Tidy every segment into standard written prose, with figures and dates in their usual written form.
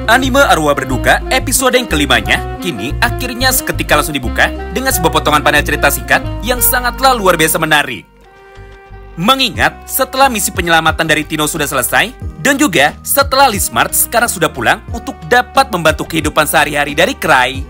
Anime Arwah Berduka episode yang kelimanya kini akhirnya seketika langsung dibuka dengan sebuah potongan panel cerita singkat yang sangatlah luar biasa menarik. Mengingat setelah misi penyelamatan dari Tino sudah selesai dan juga setelah Lismart sekarang sudah pulang untuk dapat membantu kehidupan sehari-hari dari Cry,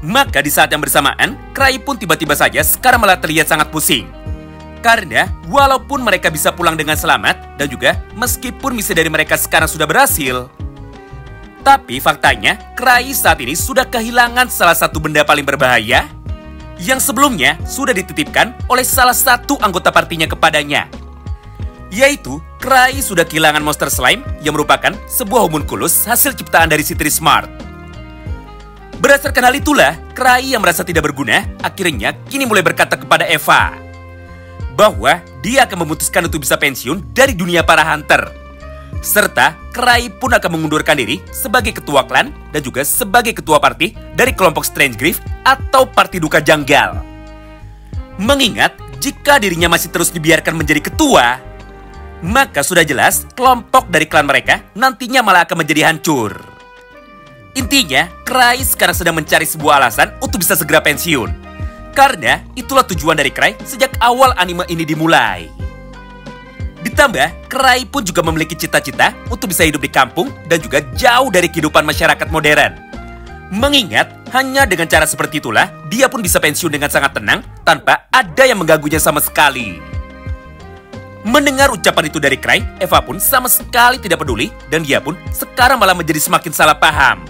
maka di saat yang bersamaan Cry pun tiba-tiba saja sekarang malah terlihat sangat pusing. Karena walaupun mereka bisa pulang dengan selamat dan juga meskipun misi dari mereka sekarang sudah berhasil, tapi faktanya, Cry saat ini sudah kehilangan salah satu benda paling berbahaya yang sebelumnya sudah dititipkan oleh salah satu anggota partinya kepadanya. Yaitu, Cry sudah kehilangan monster slime yang merupakan sebuah homunculus hasil ciptaan dari si Trismart. Berdasarkan hal itulah, Cry yang merasa tidak berguna akhirnya kini mulai berkata kepada Eva bahwa dia akan memutuskan untuk bisa pensiun dari dunia para hunter. Serta Cry pun akan mengundurkan diri sebagai ketua klan dan juga sebagai ketua party dari kelompok Strange Grief atau party duka janggal. Mengingat jika dirinya masih terus dibiarkan menjadi ketua, maka sudah jelas kelompok dari klan mereka nantinya malah akan menjadi hancur. Intinya, Cry sekarang sedang mencari sebuah alasan untuk bisa segera pensiun. Karena itulah tujuan dari Cry sejak awal anime ini dimulai. Ditambah, Cry pun juga memiliki cita-cita untuk bisa hidup di kampung dan juga jauh dari kehidupan masyarakat modern. Mengingat, hanya dengan cara seperti itulah, dia pun bisa pensiun dengan sangat tenang tanpa ada yang mengganggunya sama sekali. Mendengar ucapan itu dari Cry, Eva pun sama sekali tidak peduli dan dia pun sekarang malah menjadi semakin salah paham.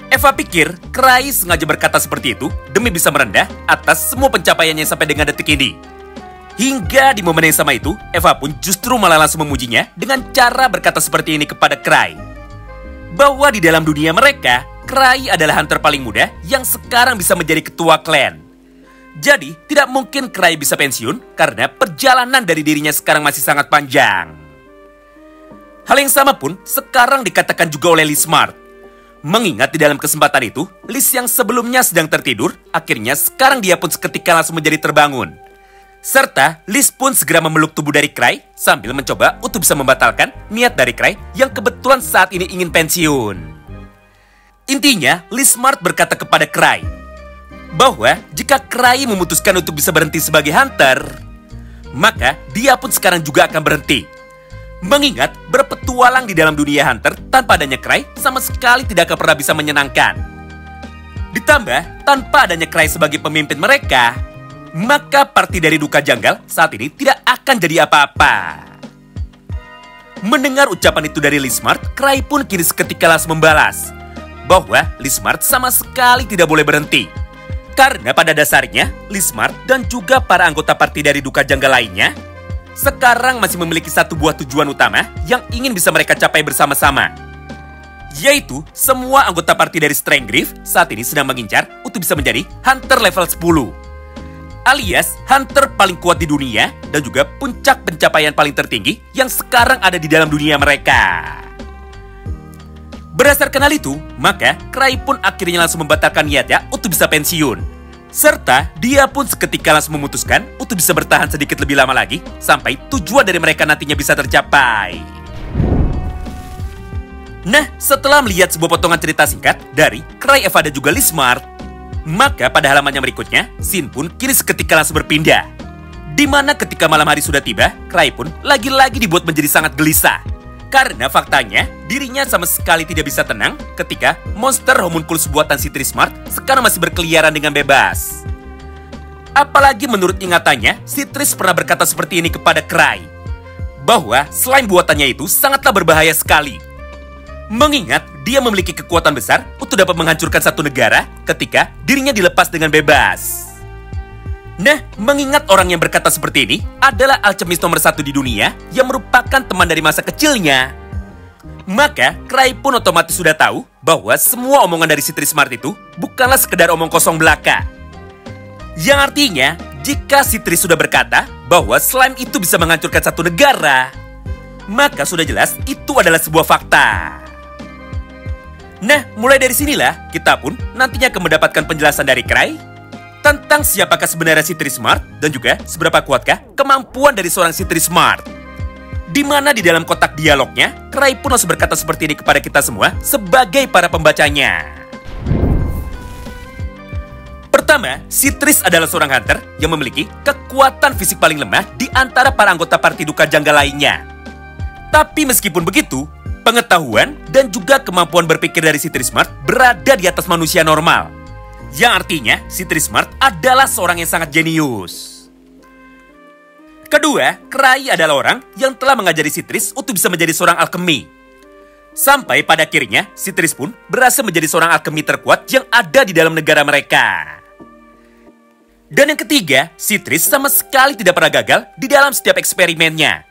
Eva pikir Cry sengaja berkata seperti itu demi bisa merendah atas semua pencapaiannya sampai dengan detik ini. Hingga di momen yang sama itu, Eva pun justru malah langsung memujinya dengan cara berkata seperti ini kepada Cry. Bahwa di dalam dunia mereka, Cry adalah hunter paling muda yang sekarang bisa menjadi ketua klan. Jadi, tidak mungkin Cry bisa pensiun karena perjalanan dari dirinya sekarang masih sangat panjang. Hal yang sama pun sekarang dikatakan juga oleh Lismart. Mengingat di dalam kesempatan itu, Lis yang sebelumnya sedang tertidur, akhirnya sekarang dia pun seketika langsung menjadi terbangun. Serta Lis pun segera memeluk tubuh dari Cry sambil mencoba untuk bisa membatalkan niat dari Cry yang kebetulan saat ini ingin pensiun. Intinya, Lismart berkata kepada Cry bahwa jika Cry memutuskan untuk bisa berhenti sebagai hunter, maka dia pun sekarang juga akan berhenti. Mengingat berpetualang di dalam dunia hunter tanpa adanya Cry sama sekali tidak akan pernah bisa menyenangkan. Ditambah, tanpa adanya Cry sebagai pemimpin mereka, maka parti dari duka janggal saat ini tidak akan jadi apa-apa. Mendengar ucapan itu dari Lismart, Cry pun kini seketika langsung membalas bahwa Lismart sama sekali tidak boleh berhenti. Karena pada dasarnya, Lismart dan juga para anggota parti dari duka janggal lainnya sekarang masih memiliki satu buah tujuan utama yang ingin bisa mereka capai bersama-sama. Yaitu, semua anggota parti dari Strange Grief saat ini sedang mengincar untuk bisa menjadi hunter level 10. Alias hunter paling kuat di dunia dan juga puncak pencapaian paling tertinggi yang sekarang ada di dalam dunia mereka. Berdasarkan hal itu, maka Cry pun akhirnya langsung membatalkan niatnya untuk bisa pensiun. Serta dia pun seketika langsung memutuskan untuk bisa bertahan sedikit lebih lama lagi sampai tujuan dari mereka nantinya bisa tercapai. Nah, setelah melihat sebuah potongan cerita singkat dari Cry, Eva dan juga Lismart, maka pada halaman yang berikutnya, scene pun kini seketika langsung berpindah. Di mana ketika malam hari sudah tiba, Cry pun lagi-lagi dibuat menjadi sangat gelisah. Karena faktanya, dirinya sama sekali tidak bisa tenang ketika monster homunculus buatan si Trismart sekarang masih berkeliaran dengan bebas. Apalagi menurut ingatannya, si Tris pernah berkata seperti ini kepada Cry, bahwa slime buatannya itu sangatlah berbahaya sekali. Mengingat dia memiliki kekuatan besar untuk dapat menghancurkan satu negara ketika dirinya dilepas dengan bebas. Nah, mengingat orang yang berkata seperti ini adalah alchemist nomor 1 di dunia yang merupakan teman dari masa kecilnya, maka Cry pun otomatis sudah tahu bahwa semua omongan dari si Trismart itu bukanlah sekedar omong kosong belaka. Yang artinya, jika si Tris sudah berkata bahwa slime itu bisa menghancurkan satu negara, maka sudah jelas itu adalah sebuah fakta. Nah, mulai dari sinilah kita pun nantinya akan mendapatkan penjelasan dari Cry tentang siapakah sebenarnya si Trismart dan juga seberapa kuatkah kemampuan dari seorang si Trismart. Di mana di dalam kotak dialognya, Cry pun langsung berkata seperti ini kepada kita semua sebagai para pembacanya. Pertama, si Tris adalah seorang hunter yang memiliki kekuatan fisik paling lemah di antara para anggota parti duka janggal lainnya. Tapi meskipun begitu, pengetahuan dan juga kemampuan berpikir dari si Trismart berada di atas manusia normal. Yang artinya, si Trismart adalah seorang yang sangat jenius. Kedua, Cry adalah orang yang telah mengajari si Tris untuk bisa menjadi seorang alkemi. Sampai pada akhirnya, si Tris pun berhasil menjadi seorang alkemi terkuat yang ada di dalam negara mereka. Dan yang ketiga, si Tris sama sekali tidak pernah gagal di dalam setiap eksperimennya.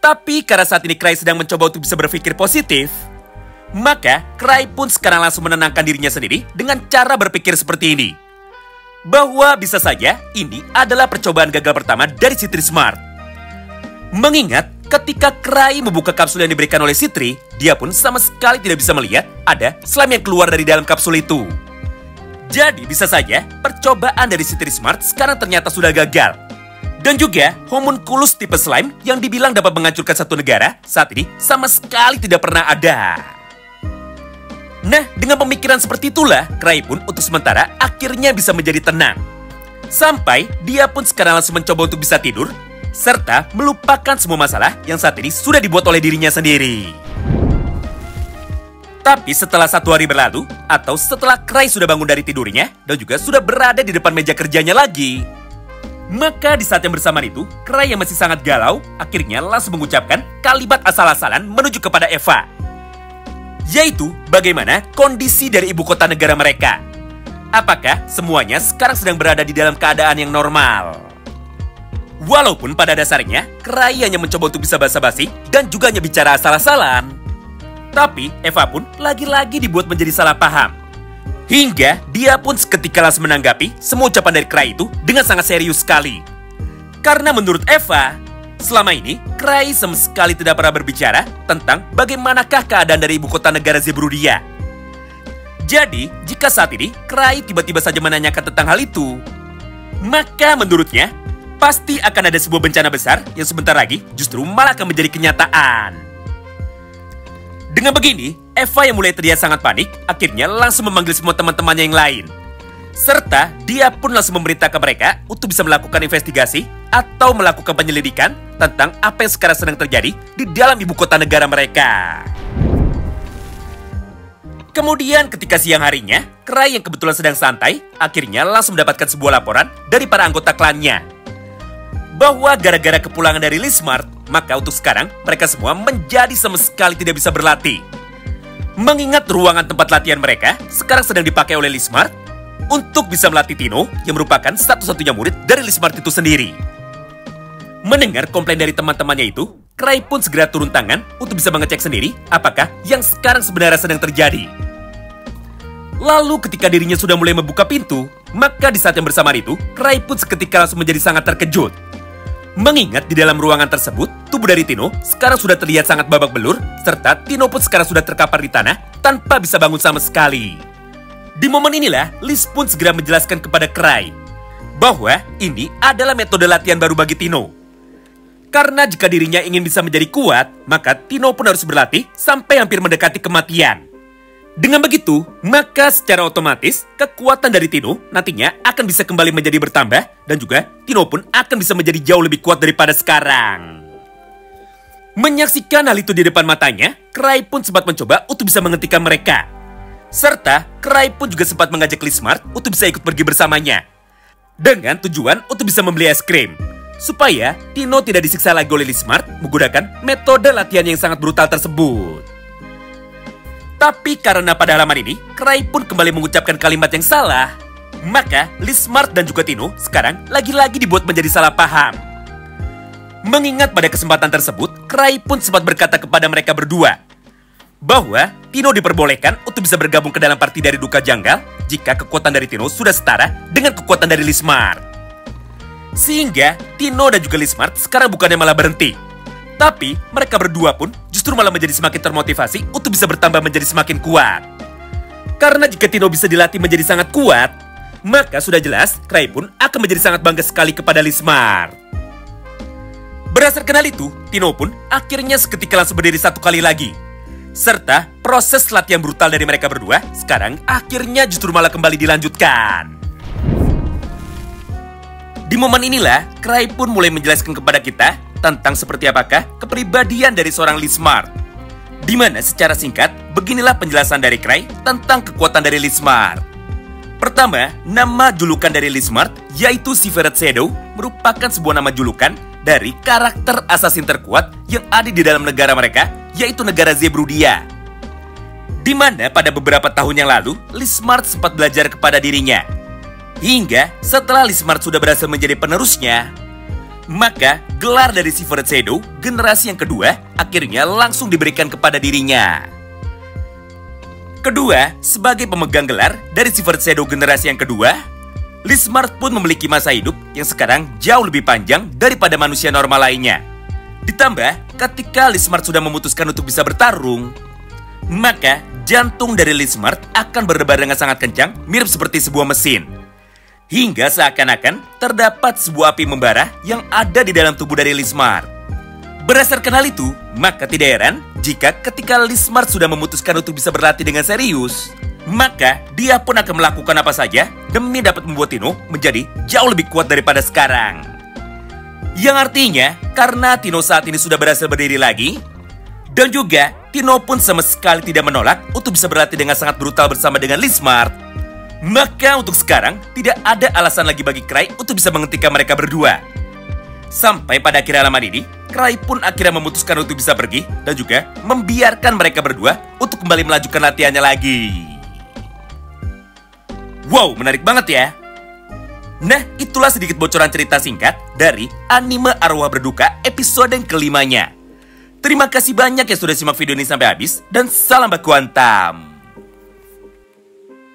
Tapi karena saat ini Cry sedang mencoba untuk bisa berpikir positif, maka Cry pun sekarang langsung menenangkan dirinya sendiri dengan cara berpikir seperti ini. Bahwa bisa saja ini adalah percobaan gagal pertama dari si Trismart. Mengingat ketika Cry membuka kapsul yang diberikan oleh si Tri, dia pun sama sekali tidak bisa melihat ada slime yang keluar dari dalam kapsul itu. Jadi bisa saja percobaan dari si Trismart sekarang ternyata sudah gagal. Dan juga homunculus tipe slime yang dibilang dapat menghancurkan satu negara saat ini sama sekali tidak pernah ada. Nah, dengan pemikiran seperti itulah, Cry pun untuk sementara akhirnya bisa menjadi tenang. Sampai dia pun sekarang langsung mencoba untuk bisa tidur, serta melupakan semua masalah yang saat ini sudah dibuat oleh dirinya sendiri. Tapi setelah 1 hari berlalu, atau setelah Cry sudah bangun dari tidurnya, dan juga sudah berada di depan meja kerjanya lagi, maka di saat yang bersamaan itu, Cry yang masih sangat galau, akhirnya langsung mengucapkan kalimat asal-asalan menuju kepada Eva. Yaitu bagaimana kondisi dari ibu kota negara mereka. Apakah semuanya sekarang sedang berada di dalam keadaan yang normal? Walaupun pada dasarnya, Cry hanya mencoba untuk bisa basa-basi dan juga hanya bicara asal-asalan. Tapi Eva pun lagi-lagi dibuat menjadi salah paham. Hingga dia pun seketika langsung menanggapi semua ucapan dari Cry itu dengan sangat serius sekali. Karena menurut Eva, selama ini Cry sama sekali tidak pernah berbicara tentang bagaimanakah keadaan dari ibu kota negara Zebruddia. Jadi, jika saat ini Cry tiba-tiba saja menanyakan tentang hal itu, maka menurutnya pasti akan ada sebuah bencana besar yang sebentar lagi justru malah akan menjadi kenyataan. Dengan begini, Eva yang mulai terlihat sangat panik, akhirnya langsung memanggil semua teman-temannya yang lain. Serta dia pun langsung memerintahkan mereka untuk bisa melakukan investigasi atau melakukan penyelidikan tentang apa yang sekarang sedang terjadi di dalam ibu kota negara mereka. Kemudian ketika siang harinya, Cry yang kebetulan sedang santai, akhirnya langsung mendapatkan sebuah laporan dari para anggota klannya. Bahwa gara-gara kepulangan dari Lismart, maka untuk sekarang mereka semua menjadi sama sekali tidak bisa berlatih. Mengingat ruangan tempat latihan mereka sekarang sedang dipakai oleh Lismart untuk bisa melatih Tino yang merupakan satu-satunya murid dari Lismart itu sendiri. Mendengar komplain dari teman-temannya itu, Cry pun segera turun tangan untuk bisa mengecek sendiri apakah yang sekarang sebenarnya sedang terjadi. Lalu ketika dirinya sudah mulai membuka pintu, maka di saat yang bersamaan itu, Cry pun seketika langsung menjadi sangat terkejut. Mengingat di dalam ruangan tersebut, tubuh dari Tino sekarang sudah terlihat sangat babak belur, serta Tino pun sekarang sudah terkapar di tanah tanpa bisa bangun sama sekali. Di momen inilah, Liz pun segera menjelaskan kepada Cry bahwa ini adalah metode latihan baru bagi Tino. Karena jika dirinya ingin bisa menjadi kuat, maka Tino pun harus berlatih sampai hampir mendekati kematian. Dengan begitu, maka secara otomatis kekuatan dari Tino nantinya akan bisa kembali menjadi bertambah dan juga Tino pun akan bisa menjadi jauh lebih kuat daripada sekarang. Menyaksikan hal itu di depan matanya, Cry pun sempat mencoba untuk bisa menghentikan mereka. Serta Cry pun juga sempat mengajak Lismart untuk bisa ikut pergi bersamanya. Dengan tujuan untuk bisa membeli es krim. Supaya Tino tidak disiksa lagi oleh Lismart menggunakan metode latihan yang sangat brutal tersebut. Tapi karena pada halaman ini, Cry pun kembali mengucapkan kalimat yang salah, maka Lismart dan juga Tino sekarang lagi-lagi dibuat menjadi salah paham. Mengingat pada kesempatan tersebut, Cry pun sempat berkata kepada mereka berdua bahwa Tino diperbolehkan untuk bisa bergabung ke dalam parti dari Duka Janggal jika kekuatan dari Tino sudah setara dengan kekuatan dari Lismart. Sehingga Tino dan juga Lismart sekarang bukannya malah berhenti, tapi mereka berdua pun justru malah menjadi semakin termotivasi untuk bisa bertambah menjadi semakin kuat. Karena jika Tino bisa dilatih menjadi sangat kuat, maka sudah jelas Cry pun akan menjadi sangat bangga sekali kepada Lismart. Berdasarkan hal itu, Tino pun akhirnya seketika langsung berdiri satu kali lagi Serta proses latihan brutal dari mereka berdua sekarang akhirnya justru malah kembali dilanjutkan. Di momen inilah, Cray pun mulai menjelaskan kepada kita tentang seperti apakah kepribadian dari seorang Lee Smart. Di mana secara singkat, beginilah penjelasan dari Cray tentang kekuatan dari Lee Smart. Pertama, nama julukan dari Lee Smart yaitu Severed Shadow merupakan sebuah nama julukan dari karakter assassin terkuat yang ada di dalam negara mereka, yaitu negara Zebrudia. Di mana pada beberapa tahun yang lalu, Lee Smart sempat belajar kepada dirinya. Hingga setelah Lee Smart sudah berhasil menjadi penerusnya, maka gelar dari Severed Shadow generasi yang kedua akhirnya langsung diberikan kepada dirinya. Kedua, sebagai pemegang gelar dari Severed Shadow generasi yang kedua, Lee Smart pun memiliki masa hidup yang sekarang jauh lebih panjang daripada manusia normal lainnya. Ditambah, ketika Lee Smart sudah memutuskan untuk bisa bertarung, maka jantung dari Lee Smart akan berdebar dengan sangat kencang, mirip seperti sebuah mesin. Hingga seakan-akan terdapat sebuah api membara yang ada di dalam tubuh dari Lee Smart. Berdasarkan hal itu, maka tidak heran jika ketika Lee Smart sudah memutuskan untuk bisa berlatih dengan serius, maka dia pun akan melakukan apa saja demi dapat membuat Tino menjadi jauh lebih kuat daripada sekarang. Yang artinya, karena Tino saat ini sudah berhasil berdiri lagi, dan juga Tino pun sama sekali tidak menolak untuk bisa berlatih dengan sangat brutal bersama dengan Lee Smart, maka untuk sekarang tidak ada alasan lagi bagi Cray untuk bisa menghentikan mereka berdua. Sampai pada akhir halaman ini, Cray pun akhirnya memutuskan untuk bisa pergi dan juga membiarkan mereka berdua untuk kembali melanjutkan latihannya lagi. Wow, menarik banget ya. Nah, itulah sedikit bocoran cerita singkat dari anime Arwah Berduka episode yang kelimanya. Terima kasih banyak yang sudah simak video ini sampai habis dan salam baku hantam.